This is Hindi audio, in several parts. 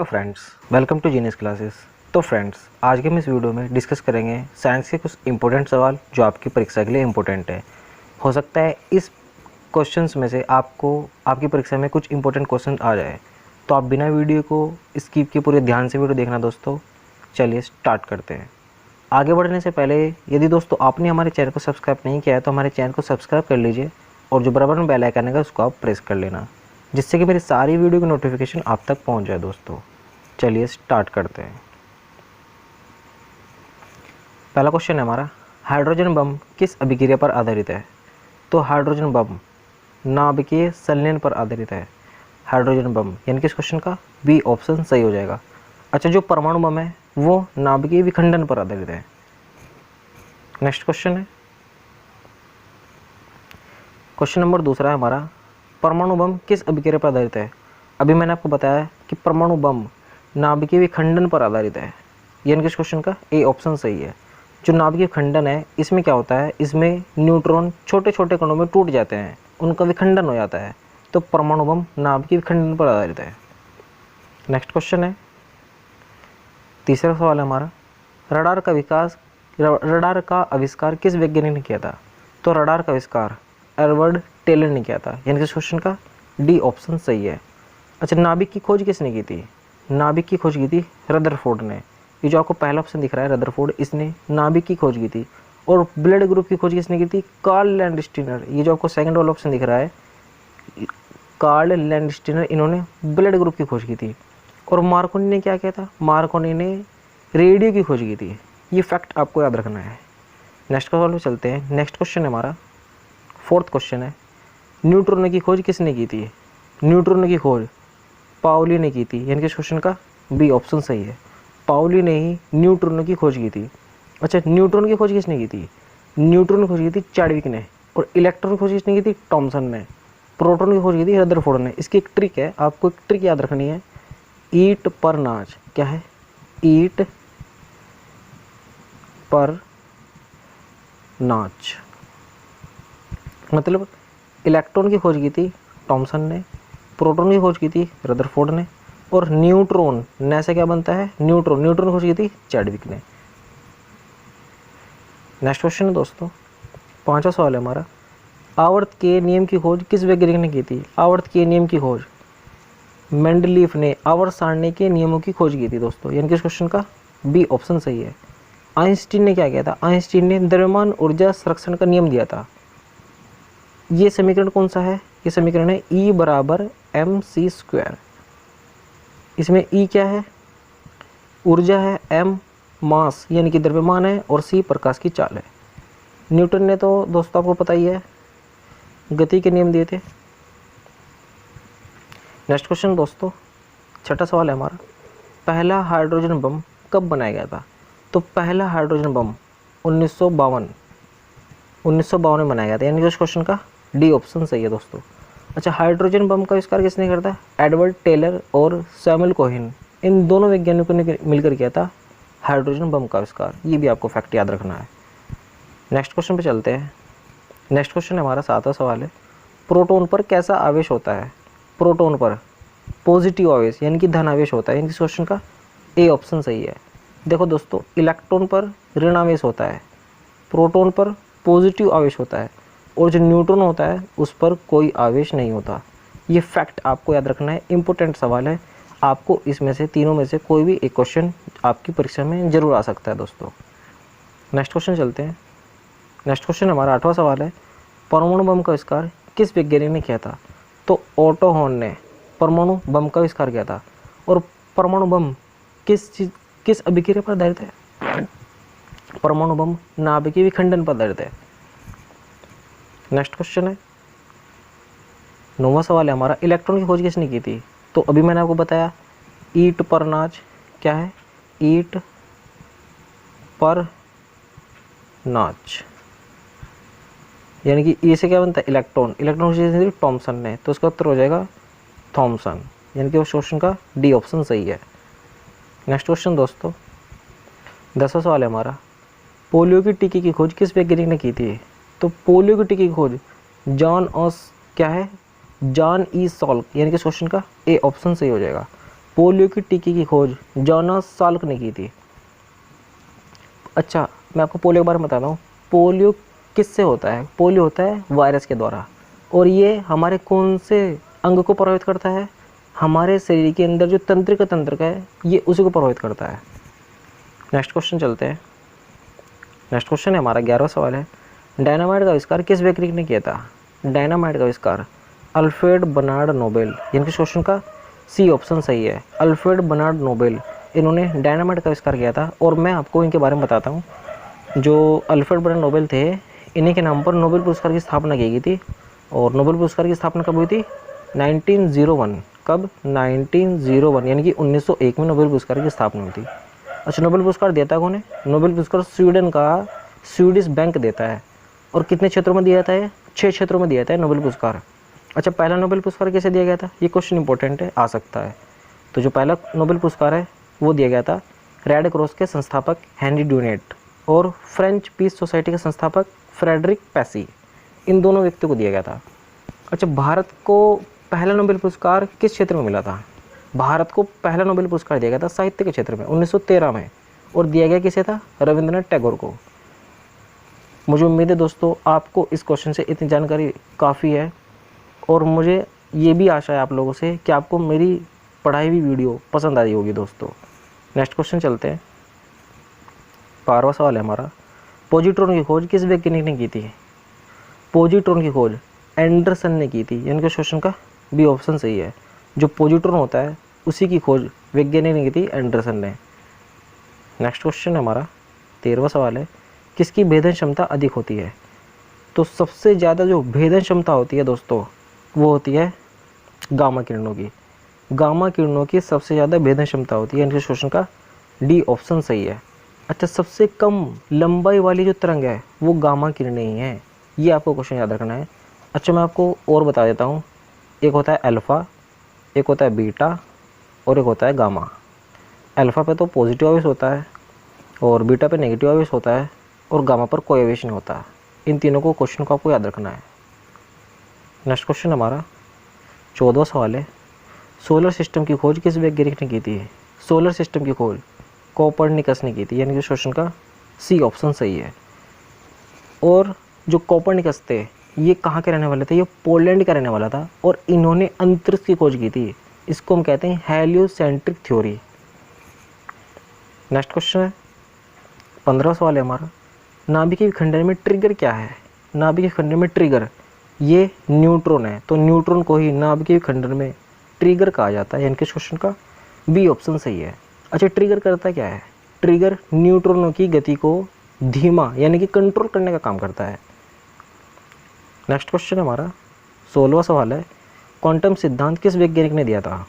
Hello friends, welcome to genius classes. तो फ्रेंड्स, आज के हम इस वीडियो में डिस्कस करेंगे साइंस के कुछ इंपॉर्टेंट सवाल जो आपकी परीक्षा के लिए इंपॉर्टेंट है। हो सकता है इस क्वेश्चंस में से आपको आपकी परीक्षा में कुछ इंपॉर्टेंट क्वेश्चन आ जाए, तो आप बिना वीडियो को स्किप किए पूरे ध्यान से वीडियो देखना दोस्तों। चलिए स्टार्ट करते हैं। आगे बढ़ने से पहले यदि दोस्तों आपने हमारे चैनल को सब्सक्राइब नहीं किया है तो हमारे चैनल को सब्सक्राइब कर लीजिए और जो बराबर में बेल आइकन है उसको आप प्रेस कर लेना, जिससे कि मेरी सारी वीडियो की नोटिफिकेशन आप तक पहुंच जाए दोस्तों। चलिए स्टार्ट करते हैं। पहला क्वेश्चन है हमारा, हाइड्रोजन बम किस अभिक्रिया पर आधारित है? तो हाइड्रोजन बम नाभिकीय संलयन पर आधारित है। हाइड्रोजन बम यानी कि इस क्वेश्चन का बी ऑप्शन सही हो जाएगा। अच्छा, जो परमाणु बम है वो नाभिकीय विखंडन पर आधारित है। नेक्स्ट क्वेश्चन है, क्वेश्चन नंबर दूसरा है हमारा, परमाणु बम किस अभिक्रिया पर आधारित है? अभी मैंने आपको बताया कि परमाणु बम नाभिकीय विखंडन पर आधारित है, यानी कि इस क्वेश्चन का ए ऑप्शन सही है। जो नाभिकीय विखंडन है इसमें क्या होता है, इसमें न्यूट्रॉन छोटे छोटे कणों में टूट जाते हैं, उनका विखंडन हो जाता है, तो परमाणु बम नाभिकीय विखंडन पर आधारित है। नेक्स्ट क्वेश्चन है, तीसरा सवाल है हमारा, रडार का आविष्कार किस वैज्ञानिक ने किया था? तो रडार का आविष्कार एडवर्ड टेलर ने किया था, यानी कि इस क्वेश्चन का डी ऑप्शन सही है। अच्छा, नाभिक की खोज किसने की थी? नाभिक की खोज की थी रदरफोर्ड ने। ये जो आपको पहला ऑप्शन दिख रहा है रदरफोर्ड, इसने नाभिक की खोज की थी। और ब्लड ग्रुप की खोज किसने की थी? Karl Landsteiner. ये जो आपको सेकंड वाला ऑप्शन दिख रहा है कार्ल लैंडस्टीनर, इन्होंने ब्लड ग्रुप की खोज की थी। और मार्कोनी ने क्या किया था? मार्कोनी ने रेडियो की खोज की थी। ये फैक्ट आपको याद रखना है। नेक्स्ट सवाल पे चलते हैं। नेक्स्ट क्वेश्चन है हमारा, फोर्थ क्वेश्चन है, न्यूट्रॉन की खोज किसने की थी? न्यूट्रॉन की खोज पाउली ने की थी, यानी कि इस क्वेश्चन का बी ऑप्शन सही है। पाउली ने ही न्यूट्रॉन की खोज की थी। अच्छा, न्यूट्रॉन की खोज किसने की थी? न्यूट्रॉन की खोज की थी चार्विक ने। और इलेक्ट्रॉन की खोज किसने की थी? थॉमसन ने। प्रोटॉन की खोज की थी रदरफोर्ड ने। इसकी एक ट्रिक है, आपको एक ट्रिक याद रखनी है, ईट पर नाच। क्या है? ईट पर नाच, मतलब इलेक्ट्रॉन की खोज की थी थॉमसन ने, प्रोटॉन की खोज की थी रदरफोर्ड ने, और न्यूट्रॉन न से क्या बनता है? न्यूट्रॉन। न्यूट्रॉन की खोज की थी चैडविक ने। नेक्स्ट क्वेश्चन है दोस्तों, पांचवा सवाल है हमारा, आवर्त के नियम की खोज किस वैज्ञानिक ने की थी? आवर्त के नियम की खोज मेंडलीफ ने आवर्त सारणी के नियमों की खोज की थी दोस्तों, यानी कि इस क्वेश्चन का बी ऑप्शन सही है। आइंस्टीन ने क्या किया था? आइंस्टीन ने द्रव्यमान ऊर्जा संरक्षण का नियम दिया था। ये समीकरण कौन सा है? ये समीकरण है E बराबर mc²। इसमें E क्या है? ऊर्जा है, m मास यानी कि द्रव्यमान है, और c प्रकाश की चाल है। न्यूटन ने तो दोस्तों आपको पता ही है गति के नियम दिए थे। नेक्स्ट क्वेश्चन दोस्तों, छठा सवाल है हमारा, पहला हाइड्रोजन बम कब बनाया गया था? तो पहला हाइड्रोजन बम 1952 में बनाया गया था, यानी कि उस क्वेश्चन का डी ऑप्शन सही है दोस्तों। अच्छा, हाइड्रोजन बम का आविष्कार किसने करता है? एडवर्ड टेलर और सैमुअल कोहेन, इन दोनों वैज्ञानिकों ने मिलकर किया था हाइड्रोजन बम का आविष्कार। ये भी आपको फैक्ट याद रखना है। नेक्स्ट क्वेश्चन पे चलते हैं। नेक्स्ट क्वेश्चन हमारा सातवां सवाल है, प्रोटॉन पर कैसा आवेश होता है? प्रोटॉन पर पॉजिटिव आवेश यानी कि धन आवेश होता है, यानी कि इस क्वेश्चन का ए ऑप्शन सही है। देखो दोस्तों, इलेक्ट्रॉन पर ऋण आवेश होता है, प्रोटॉन पर पॉजिटिव आवेश होता है, और जो न्यूट्रॉन होता है उस पर कोई आवेश नहीं होता। ये फैक्ट आपको याद रखना है, इंपॉर्टेंट सवाल है। आपको इसमें से तीनों में से कोई भी एक क्वेश्चन आपकी परीक्षा में जरूर आ सकता है दोस्तों। नेक्स्ट क्वेश्चन चलते हैं। नेक्स्ट क्वेश्चन हमारा आठवां सवाल है, परमाणु बम का आविष्कार किस वैज्ञानिक ने किया था? तो ऑटो हॉर्न ने परमाणु बम का आविष्कार किया था। और परमाणु बम किस अभिक्रिया पर आधारित है? परमाणु बम नाभिकीय विखंडन पर आधारित है। नेक्स्ट क्वेश्चन है, नौवां सवाल है हमारा, इलेक्ट्रॉन की खोज किसने की थी? तो अभी मैंने आपको बताया ईट पर नाच। क्या है? ईट पर नाच, यानी कि ई से क्या बनता है? इलेक्ट्रॉन। इलेक्ट्रॉन की खोज की थी थॉमसन ने, तो उसका उत्तर हो जाएगा थॉमसन, यानी कि उस क्वेश्चन का डी ऑप्शन सही है। नेक्स्ट क्वेश्चन दोस्तों, 10वां सवाल है हमारा, पोलियो की टीके की खोज किस वैज्ञानिक ने की थी? तो पोलियो की टीके की खोज जॉन ई सॉल्क, यानी कि इस क्वेश्चन का ए ऑप्शन सही हो जाएगा। पोलियो की टीके की खोज जोनास साल्क ने की थी। अच्छा, मैं आपको पोलियो के बारे में बताता हूँ। पोलियो किससे होता है? पोलियो होता है वायरस के द्वारा, और ये हमारे कौन से अंग को प्रभावित करता है? हमारे शरीर के अंदर जो तंत्रिका है, ये उसी को प्रभावित करता है। नेक्स्ट क्वेश्चन चलते हैं। नेक्स्ट क्वेश्चन है हमारा 11वां सवाल है, डायनामाइट का आविष्कार किस वैज्ञानिक ने किया था? डायनामाइट का आविष्कार अल्फ्रेड बर्नार्ड नोबेल, यानी कि क्वेश्चन का सी ऑप्शन सही है, अल्फ्रेड बर्नार्ड नोबेल, इन्होंने डायनामाइट का आविष्कार किया था। और मैं आपको इनके बारे में बताता हूँ। जो अल्फ्रेड बर्नार्ड नोबेल थे, इन्हीं के नाम पर नोबेल पुरस्कार की स्थापना की गई थी। और नोबेल पुरस्कार की स्थापना कब हुई थी? 1901। कब? 1901, यानी कि 1901 में नोबेल पुरस्कार की स्थापना हुई थी। अच्छा, नोबेल पुरस्कार देता कौन है? नोबेल पुरस्कार स्वीडन का स्वीडिश बैंक देता है। और कितने क्षेत्रों में दिया जाता है? 6 क्षेत्रों में दिया जाता है नोबेल पुरस्कार। अच्छा, पहला नोबेल पुरस्कार कैसे दिया गया था? ये क्वेश्चन इंपॉर्टेंट है, आ सकता है। तो जो पहला नोबेल पुरस्कार है वो दिया गया था रेड क्रॉस के संस्थापक हेनरी ड्यूनेट और फ्रेंच पीस सोसाइटी के संस्थापक फ्रेडरिक पैसी, इन दोनों व्यक्तियों को दिया गया था। अच्छा, भारत को पहला नोबेल पुरस्कार किस क्षेत्र में मिला था? भारत को पहला नोबेल पुरस्कार दिया गया था साहित्य के क्षेत्र में 1913 में, और दिया गया किसे था? रविंद्रनाथ टैगोर को। मुझे उम्मीद है दोस्तों आपको इस क्वेश्चन से इतनी जानकारी काफ़ी है, और मुझे ये भी आशा है आप लोगों से कि आपको मेरी पढ़ाई हुई वीडियो पसंद आई होगी दोस्तों। नेक्स्ट क्वेश्चन चलते हैं। 12वां सवाल है हमारा, पॉजिट्रॉन की खोज किस वैज्ञानिक ने की थी? पॉजिट्रॉन की खोज एंडरसन ने की थी, यानी कि क्वेश्चन का बी ऑप्शन सही है। जो पॉजिट्रॉन होता है उसी की खोज वैज्ञानिक ने की थी, एंडरसन ने। नेक्स्ट क्वेश्चन है हमारा 13वां सवाल है, किसकी भेदन क्षमता अधिक होती है? तो सबसे ज़्यादा जो भेदन क्षमता होती है दोस्तों, वो होती है गामा किरणों की। गामा किरणों की सबसे ज़्यादा भेदन क्षमता होती है, यानी कि क्वेश्चन का डी ऑप्शन सही है। अच्छा, सबसे कम लंबाई वाली जो तरंग है वो गामा किरणें ही हैं, ये आपको क्वेश्चन याद रखना है। अच्छा, मैं आपको और बता देता हूँ। एक होता है अल्फ़ा, एक होता है बीटा, और एक होता है गामा। अल्फ़ा पे तो पॉजिटिव आवेश होता है, और बीटा पे नेगेटिव आवेश होता है, और गामा पर कोई आवेश नहीं होता। इन तीनों को क्वेश्चन को आपको याद रखना है। नेक्स्ट क्वेश्चन हमारा 14वां सवाल है, सोलर सिस्टम की खोज किस वैज्ञानिक ने की थी? सोलर सिस्टम की खोज कोपरनिकस ने की थी, यानी कि क्वेश्चन का सी ऑप्शन सही है। और जो कोपरनिकस थे, ये कहाँ के रहने वाले थे? ये पोलैंड का रहने वाला था, और इन्होंने अंतरिक्ष की खोज की थी। इसको हम कहते हैं हेलियोसेंट्रिक थ्योरी। नेक्स्ट क्वेश्चन है 15वां सवाल है हमारा, नाभिकीय विखंडन में ट्रिगर क्या है? नाभिकीय विखंडन में ट्रिगर ये न्यूट्रॉन है, तो न्यूट्रॉन को ही नाभिकीय विखंडन में ट्रिगर कहा जाता है, यानी कि क्वेश्चन का बी ऑप्शन सही है। अच्छा, ट्रिगर करता क्या है? ट्रिगर न्यूट्रॉनों की गति को धीमा यानी कि कंट्रोल करने का काम करता है। नेक्स्ट क्वेश्चन हमारा 16वां सवाल है, क्वांटम सिद्धांत किस वैज्ञानिक ने दिया था?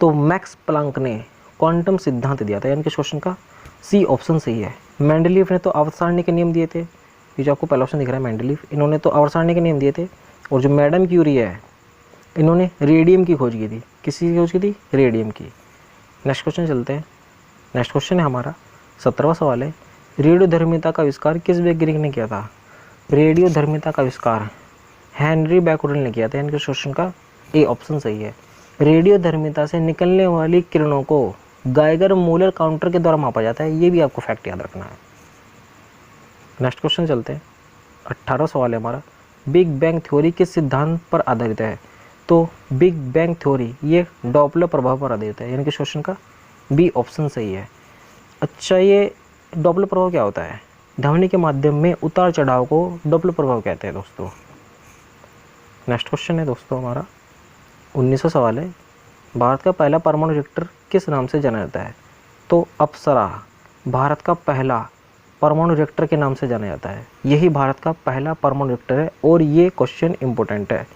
तो मैक्स प्लांक ने क्वांटम सिद्धांत दिया था, यानी कि क्वेश्चन का सी ऑप्शन सही है। मेंडलीफ ने तो आवर्त सारणी के नियम दिए थे, ये जो आपको पहला ऑप्शन दिख रहा है मेंडलीफ, इन्होंने तो आवर्त सारणी के नियम दिए थे। और जो मैडम क्यूरी है, इन्होंने रेडियम की खोज की थी। किसी की खोज की थी? रेडियम की। नेक्स्ट क्वेश्चन चलते हैं। नेक्स्ट क्वेश्चन है हमारा 17वां सवाल है, रेडियोधर्मिता का आविष्कार किस वैज्ञानिक ने किया था? रेडियोधर्मिता का आविष्कार हेनरी बैकरेल ने किया था, यानी कि क्वेश्चन का ए ऑप्शन सही है। रेडियोधर्मिता से निकलने वाली किरणों को गाइगर मूलर काउंटर के द्वारा मापा जाता है, ये भी आपको फैक्ट याद रखना है। नेक्स्ट क्वेश्चन चलते हैं। 18वां सवाल है हमारा, बिग बैंग थ्योरी किस सिद्धांत पर आधारित है? तो बिग बैंग थ्योरी ये डॉपलर प्रभाव पर आधारित है, यानी कि क्वेश्चन का बी ऑप्शन सही है। अच्छा, ये डॉपलर प्रभाव क्या होता है? ध्वनि के माध्यम में उतार चढ़ाव को डॉपलर प्रभाव कहते हैं दोस्तों। नेक्स्ट क्वेश्चन है दोस्तों हमारा 19वां सवाल है, भारत का पहला परमाणु रिएक्टर किस नाम से जाना जाता है? तो अप्सरा भारत का पहला परमाणु रिएक्टर के नाम से जाना जाता है। यही भारत का पहला परमाणु रिएक्टर है, और ये क्वेश्चन इंपॉर्टेंट है।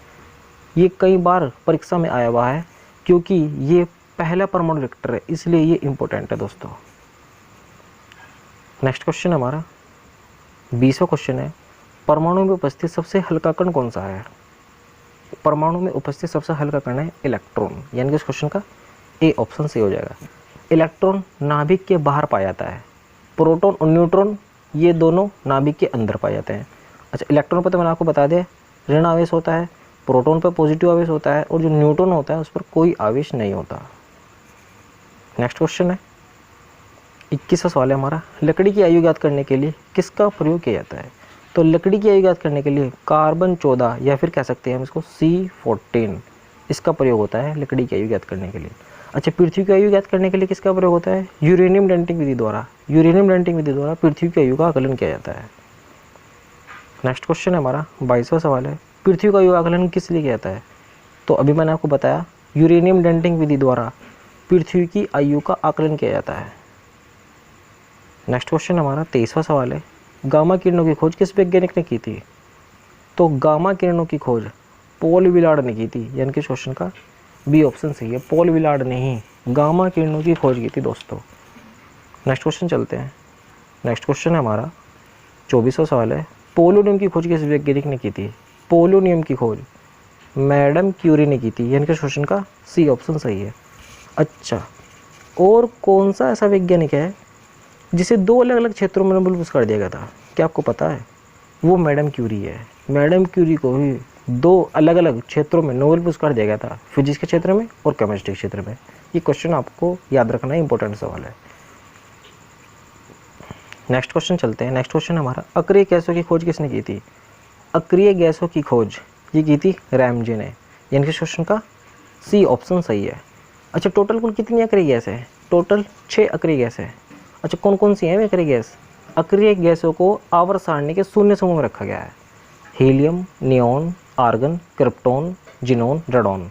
ये कई बार परीक्षा में आया हुआ है, क्योंकि ये पहला परमाणु रिएक्टर है, इसलिए ये इंपॉर्टेंट है दोस्तों। नेक्स्ट क्वेश्चन हमारा 20वां क्वेश्चन है, परमाणु में उपस्थित सबसे हल्का कण कौन सा है? परमाणु में उपस्थित सबसे हल्का कण है इलेक्ट्रॉन, यानी कि इस क्वेश्चन का ए ऑप्शन सही हो जाएगा। इलेक्ट्रॉन नाभिक के बाहर पाया जाता है, प्रोटॉन और न्यूट्रॉन ये दोनों नाभिक के अंदर पाए जाते हैं। अच्छा, इलेक्ट्रॉन पर तो मैंने आपको बता दिया ऋण आवेश होता है, प्रोटॉन पर पॉजिटिव आवेश होता है और जो न्यूट्रॉन होता है उस पर कोई आवेश नहीं होता। नेक्स्ट क्वेश्चन है 21वां सवाल है हमारा, लकड़ी की आयु ज्ञात करने के लिए किसका प्रयोग किया जाता है? तो लकड़ी की आयु ज्ञात करने के लिए कार्बन 14 या फिर कह सकते हैं हम इसको C14, इसका प्रयोग होता है लकड़ी की आयु ज्ञात करने के लिए। अच्छा, पृथ्वी की आयु ज्ञात करने के लिए किसका प्रयोग होता है? यूरेनियम डेंटिंग विधि द्वारा। यूरेनियम डेंटिंग विधि द्वारा पृथ्वी की आयु का आकलन किया जाता है। नेक्स्ट क्वेश्चन है हमारा 22वां सवाल है, पृथ्वी का आयु आकलन किस लिए किया जाता है? तो अभी मैंने आपको बताया यूरेनियम डेंटिंग विधि द्वारा पृथ्वी की आयु का आकलन किया जाता है। नेक्स्ट क्वेश्चन हमारा 23वां सवाल है, गामा किरणों की खोज किस वैज्ञानिक ने की थी? तो गामा किरणों की खोज पॉल विलार्ड ने की थी, यानी कि क्वेश्चन का बी ऑप्शन सही है, पॉल विलार्ड ने ही गामा किरणों की खोज की थी दोस्तों। नेक्स्ट क्वेश्चन चलते हैं। नेक्स्ट क्वेश्चन है हमारा 24वां सवाल है, पोलोनियम की खोज किस वैज्ञानिक ने की थी? पोलोनियम की खोज मैडम क्यूरी ने की थी, यानी कि क्वेश्चन का सी ऑप्शन सही है। अच्छा, और कौन सा ऐसा वैज्ञानिक है जिसे 2 अलग अलग क्षेत्रों में नोबेल पुरस्कार दिया गया था? क्या आपको पता है? वो मैडम क्यूरी है। मैडम क्यूरी को ही 2 अलग अलग क्षेत्रों में नोबेल पुरस्कार दिया गया था, फिजिक्स के क्षेत्र में और केमिस्ट्री के क्षेत्र में। ये क्वेश्चन आपको याद रखना है, इंपॉर्टेंट सवाल है। नेक्स्ट क्वेश्चन चलते हैं। नेक्स्ट क्वेश्चन हमारा, अक्रिय गैसों की खोज किसने की थी? अक्रिय गैसों की खोज ये की थी रैमजे ने, यानी कि क्वेश्चन का सी ऑप्शन सही है। अच्छा, टोटल कुल कितनी अक्रिय गैस है? टोटल 6 अक्रिय गैस है। अच्छा, कौन कौन सी हैं अक्रिय गैस? अक्रिय गैसों को आवर्त सारणी के शून्य समूह में रखा गया है। Helium, neon, argon, krypton, xenon, radon,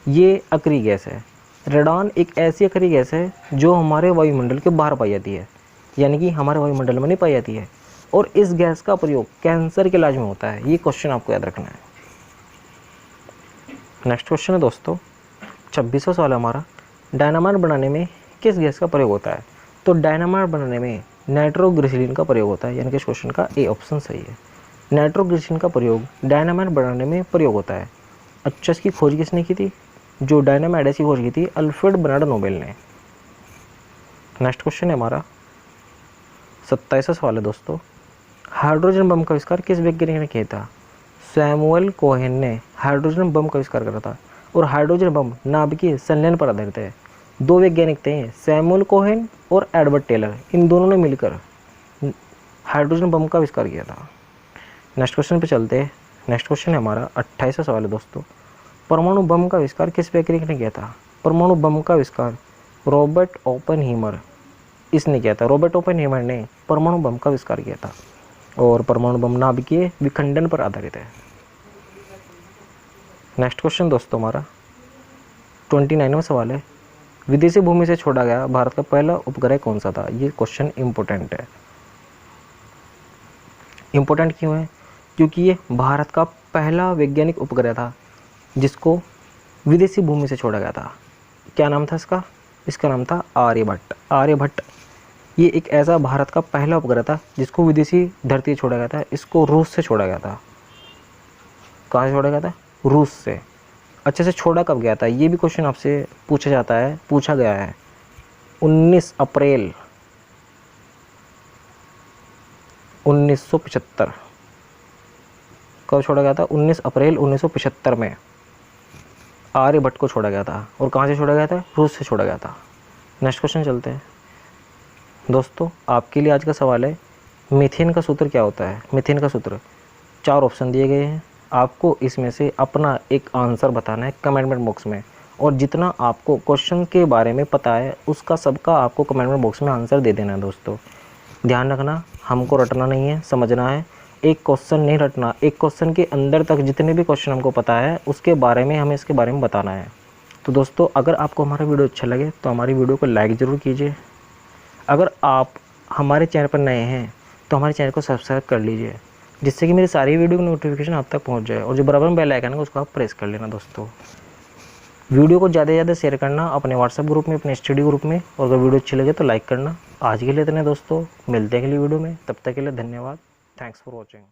ये अक्रिय गैस है। रेडॉन एक ऐसी अक्रिय गैस है जो हमारे वायुमंडल के बाहर पाई जाती है, यानी कि हमारे वायुमंडल में नहीं पाई जाती है, और इस गैस का प्रयोग कैंसर के इलाज में होता है। ये क्वेश्चन आपको याद रखना है। नेक्स्ट क्वेश्चन है दोस्तों 26वां सवाल है हमारा, डायनामाइट बनाने में किस गैस का प्रयोग होता है? तो डायनामाइट बनाने में नाइट्रोग्लिसरीन का प्रयोग होता है, यानी कि इस क्वेश्चन का ए ऑप्शन सही है। नाइट्रोग्लिसरीन का प्रयोग डायनामाइट बनाने में प्रयोग होता है। अच्छा, इसकी खोज किसने की थी? जो डायनामाइट की खोज की थी अल्फ्रेड बर्नार्ड नोबेल ने। नेक्स्ट क्वेश्चन है हमारा 27वां सवाल है दोस्तों, हाइड्रोजन बम का आविष्कार किस वैज्ञानिक ने किया था? सैमुअल कोहेन ने हाइड्रोजन बम का आविष्कार करा था, और हाइड्रोजन बम नाभिकीय संलयन पर आधारित है। 2 वैज्ञानिक थे, सैमुअल कोहेन और एडवर्ड टेलर, इन दोनों ने मिलकर हाइड्रोजन बम का आविष्कार किया था। नेक्स्ट क्वेश्चन पे चलते हैं। नेक्स्ट क्वेश्चन है हमारा 28वां सवाल है दोस्तों, परमाणु बम का आविष्कार किस वैज्ञानिक ने किया था? परमाणु बम का आविष्कार रॉबर्ट ओपेनहीमर इसने किया था। रॉबर्ट ओपेनहीमर ने परमाणु बम का आविष्कार किया था, और परमाणु बम नाभिकीय विखंडन पर आधारित है। नेक्स्ट क्वेश्चन दोस्तों हमारा 29वां सवाल है, विदेशी भूमि से छोड़ा गया भारत का पहला उपग्रह कौन सा था? ये क्वेश्चन इंपॉर्टेंट है। इंपॉर्टेंट क्यों है? क्योंकि ये भारत का पहला वैज्ञानिक उपग्रह था जिसको विदेशी भूमि से छोड़ा गया था। क्या नाम था इसका? इसका नाम था आर्यभट्ट। आर्यभट्ट ये एक ऐसा भारत का पहला उपग्रह था जिसको विदेशी धरती से छोड़ा गया था। इसको रूस से छोड़ा गया था। कहाँ से छोड़ा गया था? रूस से। अच्छे से छोड़ा कब गया था? ये भी क्वेश्चन आपसे पूछा गया है। 19 अप्रैल 1975 कब छोड़ा गया था? 19 अप्रैल 1975 में आर्यभट्ट को छोड़ा गया था। और कहाँ से छोड़ा गया था? रूस से छोड़ा गया था। नेक्स्ट क्वेश्चन चलते हैं दोस्तों। आपके लिए आज का सवाल है, मीथेन का सूत्र क्या होता है? मीथेन का सूत्र 4 ऑप्शन दिए गए हैं, आपको इसमें से अपना एक आंसर बताना है कमेंट बॉक्स में, और जितना आपको क्वेश्चन के बारे में पता है उसका सबका आपको कमेंट बॉक्स में आंसर दे देना है। दोस्तों ध्यान रखना, हमको रटना नहीं है, समझना है। एक क्वेश्चन नहीं रटना, एक क्वेश्चन के अंदर तक जितने भी क्वेश्चन हमको पता है उसके बारे में हमें इसके बारे में बताना है। तो दोस्तों अगर आपको हमारा वीडियो अच्छा लगे तो हमारी वीडियो को लाइक ज़रूर कीजिए। अगर आप हमारे चैनल पर नए हैं तो हमारे चैनल को सब्सक्राइब कर लीजिए, जिससे कि मेरी सारी वीडियो की नोटिफिकेशन आप तक पहुंच जाए, और जो बराबर में बेल आइकन है उसको आप प्रेस कर लेना। दोस्तों वीडियो को ज़्यादा से ज़्यादा शेयर करना अपने व्हाट्सएप ग्रुप में, अपने स्टडी ग्रुप में, और अगर वीडियो अच्छी लगे तो लाइक करना। आज के लिए इतने दोस्तों, मिलते हैं अगली वीडियो में, तब तक के लिए धन्यवाद। Thanks for watching.